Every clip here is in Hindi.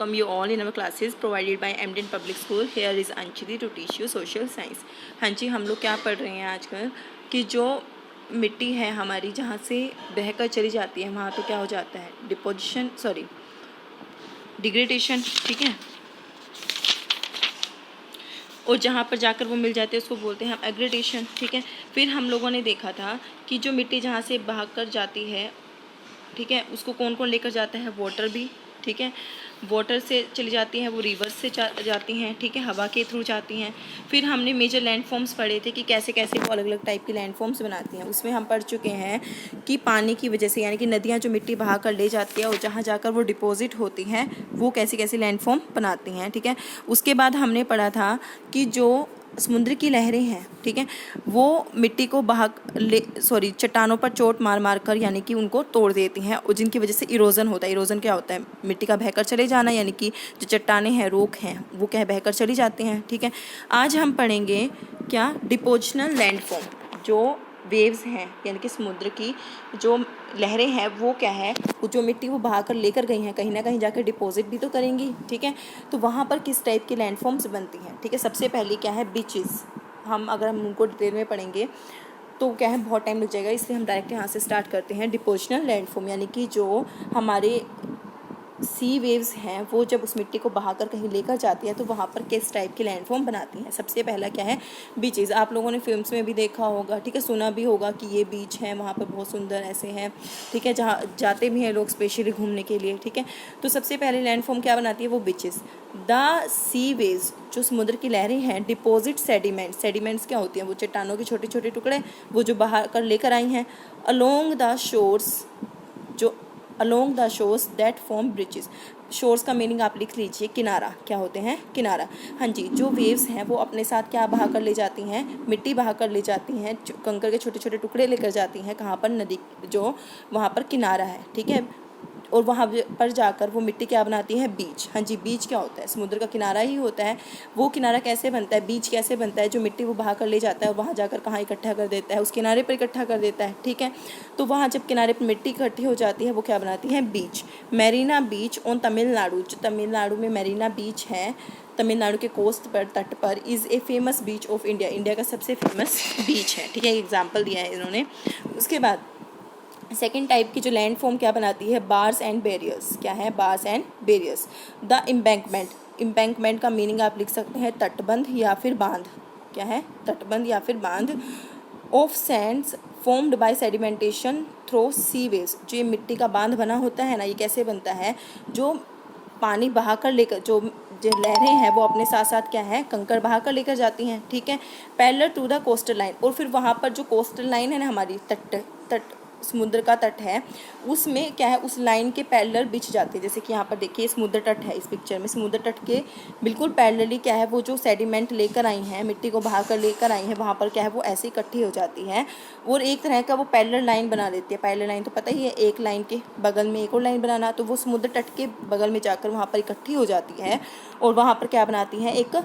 welcome you all in our classes provided by MDN Public School. Here is Anchali to teach you social science. हाँ जी, हम लोग क्या पढ़ रहे हैं आजकल कि जो मिट्टी है हमारी जहाँ से बहकर चली जाती है वहाँ पे क्या हो जाता है, डिग्रेडेशन, ठीक है। और जहाँ पर जाकर वो मिल जाते हैं उसको बोलते हैं हम एग्रेडेशन, ठीक है। फिर हम लोगों ने देखा था कि जो मिट्टी जहाँ से बहा कर जाती है, ठीक है, उसको कौन कौन लेकर जाता है, वाटर भी, ठीक है। वाटर से चली जाती हैं, वो रिवर्स से जाती हैं, ठीक है, हवा के थ्रू जाती हैं। फिर हमने मेजर लैंडफॉर्म्स पढ़े थे कि कैसे कैसे वो अलग अलग टाइप की लैंडफॉर्म्स बनाती हैं। उसमें हम पढ़ चुके हैं कि पानी की वजह से, यानी कि नदियाँ जो मिट्टी बहा कर ले जाती है और जहाँ जाकर वो डिपॉजिट होती हैं वो कैसी कैसी लैंडफॉर्म बनाती हैं, ठीक है। उसके बाद हमने पढ़ा था कि जो समुद्र की लहरें हैं, ठीक है, वो मिट्टी को चट्टानों पर चोट मार मार कर यानी कि उनको तोड़ देती हैं और जिनकी वजह से इरोजन होता है। इरोजन क्या होता है, मिट्टी का बहकर चले जाना, यानी कि जो चट्टानें हैं, रोक हैं, वो क्या बहकर चली जाती हैं, ठीक है। आज हम पढ़ेंगे क्या, डिपोजिशनल लैंडफॉर्म, जो वेव्स हैं यानी कि समुद्र की जो लहरें हैं वो क्या है, वो जो मिट्टी वो बहा कर लेकर गई हैं कहीं ना कहीं जाकर डिपॉजिट भी तो करेंगी, ठीक है। तो वहाँ पर किस टाइप की लैंडफॉर्म्स बनती हैं, ठीक है। सबसे पहली क्या है, बीचेस। अगर हम उनको डिटेल में पढ़ेंगे तो क्या है, बहुत टाइम लग जाएगा, इसलिए हम डायरेक्ट यहाँ से स्टार्ट करते हैं। डिपोजिशनल लैंडफॉर्म यानी कि जो हमारे सी वेव्स हैं वो जब उस मिट्टी को बहाकर कहीं लेकर जाती है तो वहाँ पर किस टाइप की लैंडफॉर्म बनाती हैं। सबसे पहला क्या है, बीचेस। आप लोगों ने फिल्म्स में भी देखा होगा, ठीक है, सुना भी होगा कि ये बीच है, वहाँ पर बहुत सुंदर ऐसे हैं, ठीक है, जहाँ जाते भी हैं लोग स्पेशली घूमने के लिए, ठीक है। तो सबसे पहले लैंडफॉर्म क्या बनाती है, वो बीचेस। द सी वेव्स, जो समुद्र की लहरें हैं, डिपॉजिट सेडिमेंट्स। सेडिमेंट्स क्या होती हैं, वो चट्टानों के छोटे छोटे टुकड़े वो जो बहा कर लेकर आई हैं, along the shores that form bridges. Shores का मीनिंग आप लिख लीजिए, किनारा। क्या होते हैं, किनारा। हाँ जी, जो वेव्स हैं वो अपने साथ क्या बहा कर ले जाती हैं, मिट्टी बहा कर ले जाती हैं, कंकड़ के छोटे छोटे टुकड़े लेकर जाती हैं, कहाँ पर, नदी जो वहाँ पर किनारा है, ठीक है। और वहाँ पर जाकर वो मिट्टी क्या बनाती है, बीच। हाँ जी, बीच क्या होता है, समुद्र का किनारा ही होता है। वो किनारा कैसे बनता है, बीच कैसे बनता है, जो मिट्टी वो बहा कर ले जाता है वहाँ जाकर कहाँ इकट्ठा कर देता है, उस किनारे पर इकट्ठा कर देता है, ठीक है। तो वहाँ जब किनारे पर मिट्टी इकट्ठी हो जाती है वो क्या बनाती है, बीच। मैरीना बीच ऑन तमिलनाडु, जो तमिलनाडु में मैरीना बीच है, तमिलनाडु के कोस्ट पर, तट पर, is a famous beach of India. India का सबसे फेमस बीच है, ठीक है, एग्जाम्पल दिया है इन्होंने। उसके बाद सेकेंड टाइप की जो लैंड फॉर्म क्या बनाती है, बार्स एंड बैरियर्स। क्या है, bars and barriers. The embankment का मीनिंग आप लिख सकते हैं तटबंध या फिर बांध। क्या है, तटबंध या फिर बांध। Of sands formed by sedimentation through sea waves. जो ये मिट्टी का बांध बना होता है ना, ये कैसे बनता है, जो पानी बहा कर लेकर, जो लहरें हैं वो अपने साथ साथ क्या है, कंकड़ बहा कर लेकर जाती हैं, ठीक है, parallel to the coastal line. और फिर वहाँ पर जो कोस्टल लाइन है ना, हमारी तट समुद्र का तट है, उसमें क्या है, उस लाइन के पैरेलल बिछ जाती है। जैसे कि यहाँ पर देखिए समुद्र तट है, इस पिक्चर में समुद्र तट के बिल्कुल पैरेलली क्या है, वो जो सेडिमेंट लेकर आई हैं, मिट्टी को बहा कर लेकर आई हैं, वहाँ पर क्या है, वो ऐसे इकट्ठी हो जाती है और एक तरह का वो पैरेलल लाइन बना देती है। पैरेलल लाइन तो पता ही है, एक लाइन के बगल में एक और लाइन बनाना, तो वो समुद्र तट के बगल में जाकर वहाँ पर इकट्ठी हो जाती है और वहाँ पर क्या बनाती है, एक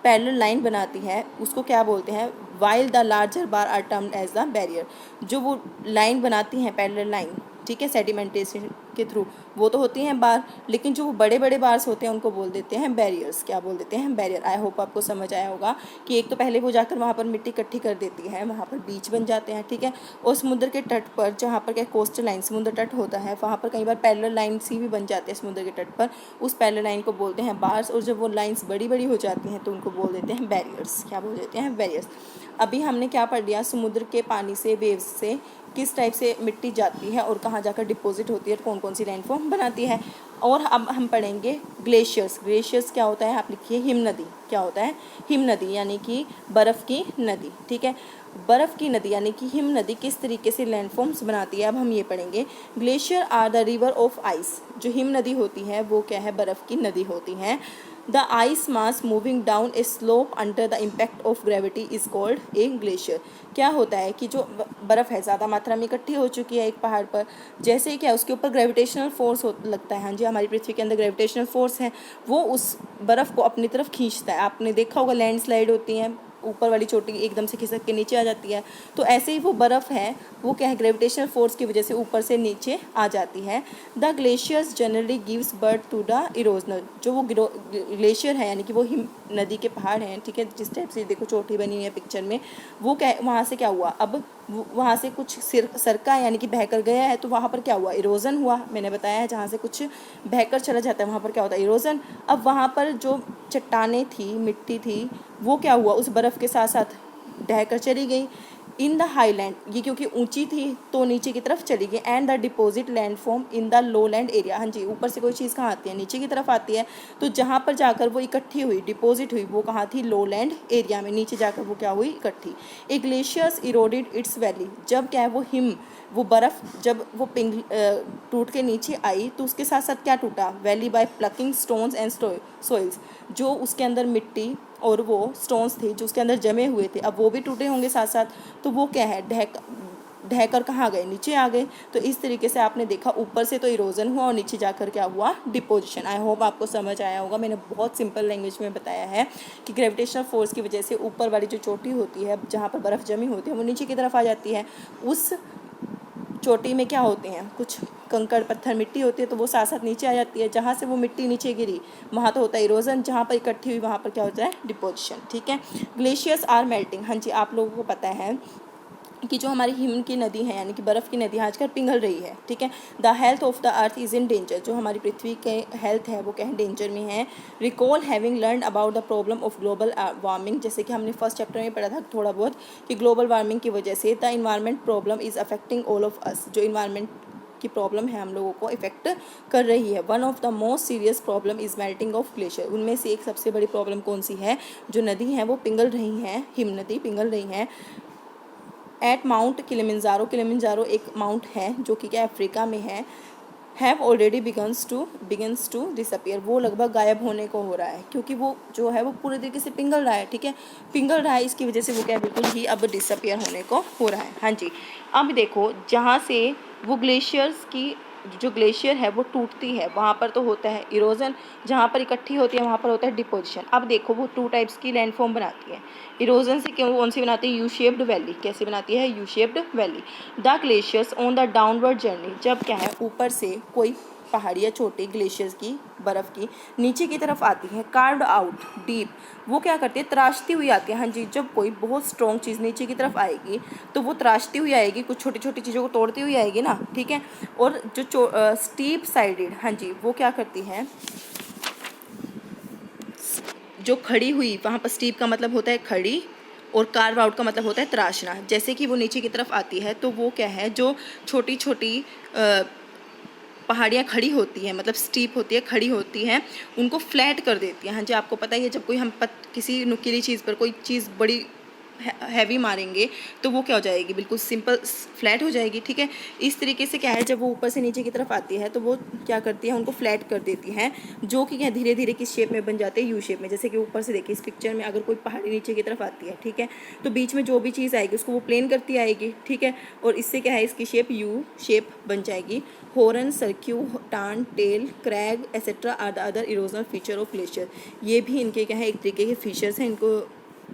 पैरेलल लाइन बनाती है। उसको क्या बोलते हैं, while the larger bar are termed as the barrier. जो वो लाइन बनाती हैं, पैरेलल लाइन, ठीक है, सेडिमेंटेशन के थ्रू, वो तो होती हैं बार, लेकिन जो बड़े बड़े बार्स होते हैं उनको बोल देते हैं बैरियर्स। क्या बोल देते हैं, बैरियर। आई होप आपको समझ आया होगा कि एक तो पहले वो जाकर वहाँ पर मिट्टी इकट्ठी कर देती है, वहाँ पर बीच बन जाते हैं, ठीक है। और समुद्र के तट पर जहाँ पर क्या, कोस्टल लाइन, समुद्र तट होता है, वहाँ पर कई बार पैरेलल लाइन सी भी बन जाते हैं समुद्र के तट पर, उस पैरेलल लाइन को बोलते हैं बार्स। और जब वो लाइन्स बड़ी बड़ी हो जाती हैं तो उनको बोल देते हैं बैरियर्स। क्या बोल देते हैं, बैरियर्स। अभी हमने क्या पढ़ लिया, समुद्र के पानी से, वेव्स से किस टाइप से मिट्टी जाती है और कहाँ जाकर डिपॉजिट होती है, कौन कौन सी लैंडफॉर्म बनाती है। और अब हम पढ़ेंगे ग्लेशियर्स। ग्लेशियर्स क्या होता है, आप लिखिए हिमनदी। क्या होता है, हिमनदी यानी कि बर्फ़ की नदी, ठीक है। बर्फ़ की नदी यानी कि हिम नदी किस तरीके से लैंडफॉर्म्स बनाती है, अब हम ये पढ़ेंगे। Glacier are the river of ice. जो हिम नदी होती है वो क्या है, बर्फ़ की नदी होती है। The ice mass moving down A slope under the impact of gravity is called a glacier. क्या होता है कि जो बर्फ़ है ज़्यादा मात्रा में इकट्ठी हो चुकी है एक पहाड़ पर, जैसे क्या उसके ऊपर ग्रेविटेशनल फोर्स लगता है। हाँ जी, हमारी पृथ्वी के अंदर ग्रेविटेशनल फोर्स है, वो उस बर्फ़ को अपनी तरफ खींचता है। आपने देखा होगा लैंडस्लाइड होती हैं, ऊपर वाली चोटी एकदम से खिसक के नीचे आ जाती है। तो ऐसे ही वो बर्फ़ है वो क्या है, ग्रेविटेशनल फोर्स की वजह से ऊपर से नीचे आ जाती है। The glaciers generally gives birth to the erosional, जो वो ग्लेशियर है यानी कि वो हिम नदी के पहाड़ हैं, ठीक है, जिस टाइप से देखो चोटी बनी हुई है पिक्चर में, वो क्या वहाँ से क्या हुआ, अब वहाँ से कुछ सरका यानी कि बहकर गया है, तो वहाँ पर क्या हुआ, इरोजन हुआ। मैंने बताया है जहाँ से कुछ बहकर चला जाता है वहाँ पर क्या होता है, इरोजन। अब वहाँ पर जो चट्टानें थी, मिट्टी थी, वो क्या हुआ, उस बर्फ़ के साथ साथ ढहकर चली गई। इन द हाईलैंड, ये क्योंकि ऊंची थी तो नीचे की तरफ चली गई। And the deposit landform in the low land area, हाँ जी, ऊपर से कोई चीज़ कहाँ आती है, नीचे की तरफ आती है, तो जहाँ पर जाकर वो इकट्ठी हुई, डिपॉजिट हुई, वो कहाँ थी, लो लैंड एरिया में, नीचे जाकर वो क्या हुई, इकट्ठी। ए ग्लेशियर्स इरोडेड इट्स वैली, जब क्या है वो हिम, वो बर्फ़ जब वो टूट के नीचे आई तो उसके साथ साथ क्या टूटा, valley by plucking stones and soils, जो उसके अंदर मिट्टी और वो स्टोन्स थे जो उसके अंदर जमे हुए थे, अब वो भी टूटे होंगे साथ साथ, तो वो क्या है, ढहकर कहाँ गए, नीचे आ गए। तो इस तरीके से आपने देखा ऊपर से तो इरोजन हुआ और नीचे जाकर क्या हुआ, डिपोजिशन। आई होप आपको समझ आया होगा। मैंने बहुत सिंपल लैंग्वेज में बताया है कि ग्रेविटेशनल फोर्स की वजह से ऊपर वाली जो चोटी होती है जहाँ पर बर्फ़ जमी होती है वो नीचे की तरफ आ जाती है। उस चोटी में क्या होते हैं, कुछ कंकड़ पत्थर मिट्टी होती है, तो वो साथ साथ नीचे आ जाती है। जहाँ से वो मिट्टी नीचे गिरी वहाँ तो होता है इरोजन, जहाँ पर इकट्ठी हुई वहाँ पर क्या होता है, डिपोजिशन, ठीक है। ग्लेशियर्स आर मेल्टिंग, हाँ जी, आप लोगों को पता है कि जो हमारी हिम की नदी है यानी कि बर्फ़ की नदी आजकल पिघल रही है, ठीक है। The health of the earth is in danger, जो हमारी पृथ्वी के हेल्थ है वो क्या है, डेंजर में है। Recall having learn about the problem of global warming, जैसे कि हमने फर्स्ट चैप्टर में पढ़ा था थोड़ा बहुत कि ग्लोबल वार्मिंग की वजह से the environment problem is affecting all of us, जो इन्वायरमेंट की प्रॉब्लम है हम लोगों को इफेक्ट कर रही है। One of the most serious problem is melting of glacier, उनमें से एक सबसे बड़ी प्रॉब्लम कौन सी है, जो नदी है वो पिघल रही हैं, हिम नदी पिघल रही हैं। एट माउंट किलिमंजारो, किलिमंजारो एक माउंट है जो कि क्या अफ्रीका में है, have already begins to disappear, वो लगभग गायब होने को हो रहा है, क्योंकि वो जो है वो पूरे तरीके से पिघल रहा है, ठीक है, पिघल रहा है, इसकी वजह से वो क्या बिल्कुल ही अब डिसअपियर होने को हो रहा है। हाँ जी, अब देखो जहाँ से वो ग्लेशियर्स की जो ग्लेशियर है वो टूटती है वहाँ पर तो होता है इरोजन, जहाँ पर इकट्ठी होती है वहाँ पर होता है डिपोजिशन। अब देखो वो 2 टाइप्स की लैंडफॉर्म बनाती है। इरोजन से क्यों कौन सी बनाती है, यू शेप्ड वैली, कैसे बनाती है, U shaped valley. The glaciers on the downward journey, जब क्या है ऊपर से कोई पहाड़ी या छोटी ग्लेशियर्स की बर्फ़ की नीचे की तरफ आती है, कार्व्ड आउट डीप, वो क्या करती है, तराशती हुई आती है। हाँ जी, जब कोई बहुत स्ट्रॉन्ग चीज़ नीचे की तरफ आएगी तो वो तराशती हुई आएगी, कुछ छोटी छोटी चीज़ों को तोड़ती हुई आएगी ना, ठीक है। और जो स्टीप साइडेड, हाँ जी, वो क्या करती है, जो खड़ी हुई, वहाँ पर स्टीप का मतलब होता है खड़ी और कार्व आउट का मतलब होता है तराशना। जैसे कि वो नीचे की तरफ आती है तो वो क्या है, जो छोटी छोटी पहाड़ियाँ खड़ी होती हैं, मतलब स्टीप होती है, खड़ी होती हैं, उनको फ्लैट कर देती है। हाँ जी, आपको पता ही है जब कोई हम किसी नुकीली चीज़ पर कोई चीज़ बड़ी हैवी मारेंगे तो वो क्या हो जाएगी, बिल्कुल सिंपल फ्लैट हो जाएगी, ठीक है। इस तरीके से क्या है, जब वो ऊपर से नीचे की तरफ आती है तो वो क्या करती है, उनको फ्लैट कर देती है, जो कि क्या धीरे धीरे किस शेप में बन जाते हैं, यू शेप में। जैसे कि ऊपर से देखिए इस पिक्चर में अगर कोई पहाड़ी नीचे की तरफ आती है, ठीक है, तो बीच में जो भी चीज़ आएगी उसको वो प्लेन करती आएगी, ठीक है, और इससे क्या है, इसकी शेप यू शेप बन जाएगी। Horn, cirque, tarn, tail, crag etcetera are the other erosional feature of glacier, ये भी इनके क्या है एक तरीके के फीचर्स हैं, इनको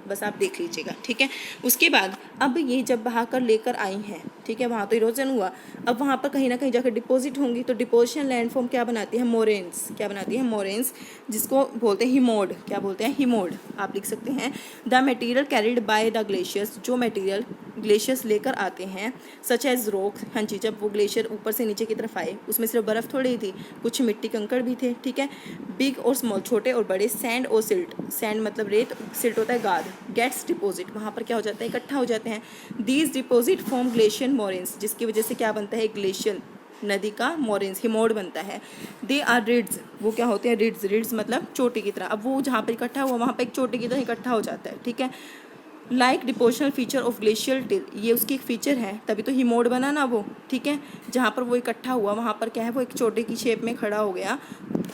बस आप देख लीजिएगा, ठीक है। उसके बाद अब ये जब बहा कर लेकर आई हैं, ठीक है, वहाँ तो इरोजन हुआ, अब वहाँ पर कहीं ना कहीं जाकर डिपॉजिट होंगी, तो डिपोजिशन लैंडफॉर्म क्या बनाती है, मोरेन्स, क्या बनाती है, मोरेन्स, जिसको बोलते हैं हिमोड, क्या बोलते हैं, हिमोड आप लिख सकते हैं। The material carried by the glaciers, जो मटेरियल ग्लेशियर्स लेकर आते हैं, सच एज रॉक, हाँ जी, जब वो ग्लेशियर ऊपर से नीचे की तरफ आए उसमें सिर्फ बर्फ़ थोड़ी ही थी, कुछ मिट्टी कंकड़ भी थे, ठीक है। बिग और स्मॉल, छोटे और बड़े, सैंड और सिल्ट, सैंड मतलब रेत, सिल्ट होता है गाद, गेट्स डिपोजिट, वहाँ पर क्या हो जाता है, इकट्ठा हो जाते हैं। These deposit form glacier moraines, जिसकी वजह से क्या बनता है, ग्लेशियर नदी का मोरेन्स हिमोड बनता है। दे आर रिड्स, वो क्या होते हैं, रिड्स, रिड्स मतलब चोटी की तरह, अब वो जहाँ पर इकट्ठा हुआ वहाँ पर एक चोटी की तरह इकट्ठा हो जाता है, ठीक है। Like depositional feature of glacial till, ये उसकी एक फीचर है, तभी तो हिमोड बना ना वो, ठीक है, जहाँ पर वो इकट्ठा हुआ वहाँ पर क्या है, वो एक चोटी की शेप में खड़ा हो गया,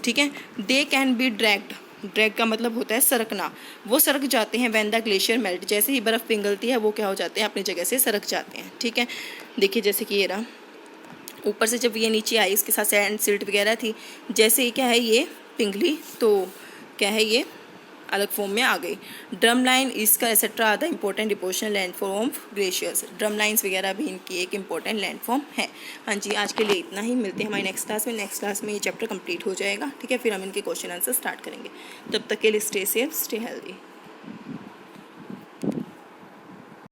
ठीक है। They can be dragged, drag का मतलब होता है सरकना, वो सरक जाते हैं व्हेन द ग्लेशियर मेल्ट, जैसे ही बर्फ़ पिघलती है वो क्या हो जाते हैं, अपनी जगह से सरक जाते हैं, ठीक है। देखिए जैसे कि ये रहा, ऊपर से जब ये नीचे आई इसके साथ सैंड सिल्ट वगैरह थी, जैसे ही क्या है ये पिघली तो क्या है ये अलग फॉर्म में आ गई। ड्रम लाइन इसका एसेट्रा आधा important deposition landform of glaciers. Drum lines वगैरह भी इनकी एक इंपॉर्टेंट लैंडफॉर्म है। हाँ जी, आज के लिए इतना ही। मिलते हैं हमारी नेक्स्ट क्लास में। नेक्स्ट क्लास में ये चैप्टर कंप्लीट हो जाएगा, ठीक है। फिर हम इनके क्वेश्चन आंसर स्टार्ट करेंगे। तब तक के लिए स्टे सेफ, स्टे हेल्दी।